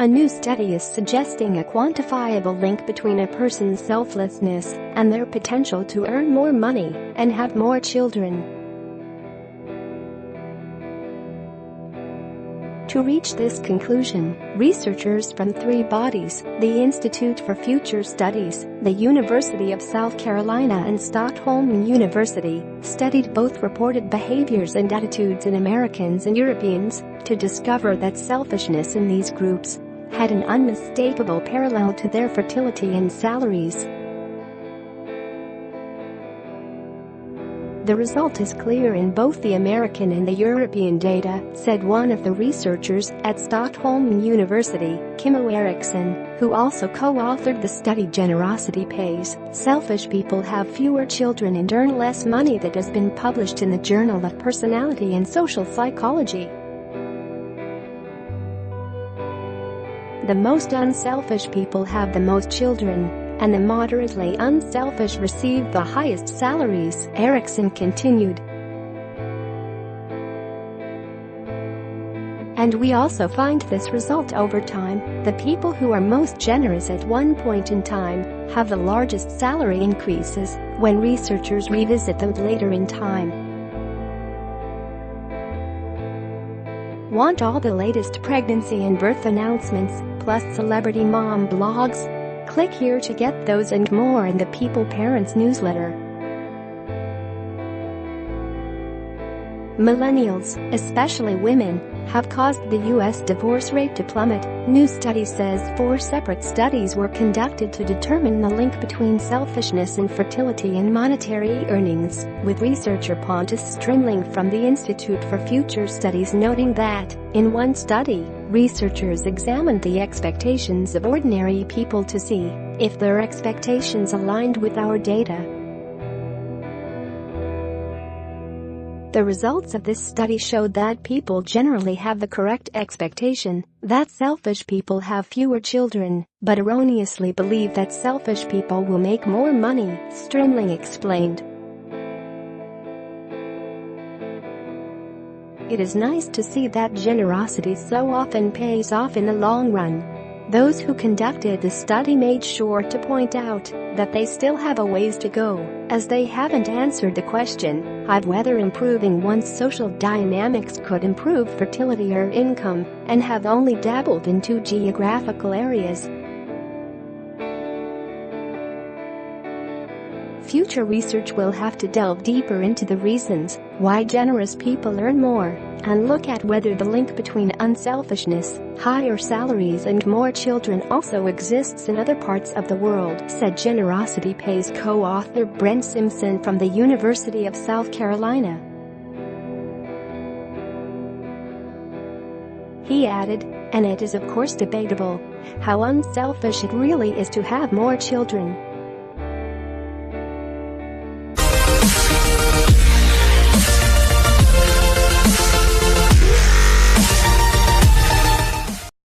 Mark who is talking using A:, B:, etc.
A: A new study is suggesting a quantifiable link between a person's selflessness and their potential to earn more money and have more children. To reach this conclusion, researchers from three bodies, the Institute for Future Studies, the University of South Carolina and Stockholm University, studied both reported behaviors and attitudes in Americans and Europeans to discover that selfishness in these groups had an unmistakable parallel to their fertility and salaries. The result is clear in both the American and the European data, said one of the researchers at Stockholm University, Kimmo Eriksson, who also co-authored the study. Generosity pays. Selfish people have fewer children and earn less money. That has been published in the Journal of Personality and Social Psychology. The most unselfish people have the most children, and the moderately unselfish receive the highest salaries, Eriksson continued. And we also find this result over time. The people who are most generous at one point in time have the largest salary increases when researchers revisit them later in time. Want all the latest pregnancy and birth announcements, plus celebrity mom blogs? Click here to get those and more in the People Parents newsletter. Millennials, especially women, have caused the U.S. divorce rate to plummet. New study says 4 separate studies were conducted to determine the link between selfishness and fertility and monetary earnings, with researcher Pontus Strimling from the Institute for Future Studies noting that, in one study, researchers examined the expectations of ordinary people to see if their expectations aligned with our data. The results of this study showed that people generally have the correct expectation, that selfish people have fewer children, but erroneously believe that selfish people will make more money, Strimling explained. It is nice to see that generosity so often pays off in the long run. Those who conducted the study made sure to point out that they still have a ways to go, as they haven't answered the question of whether improving one's social dynamics could improve fertility or income, and have only dabbled in 2 geographical areas. Future research will have to delve deeper into the reasons why generous people earn more, and look at whether the link between unselfishness, higher salaries and more children also exists in other parts of the world, said Generosity Pays co-author Brent Simpson from the University of South Carolina. He added, and it is of course debatable how unselfish it really is to have more children.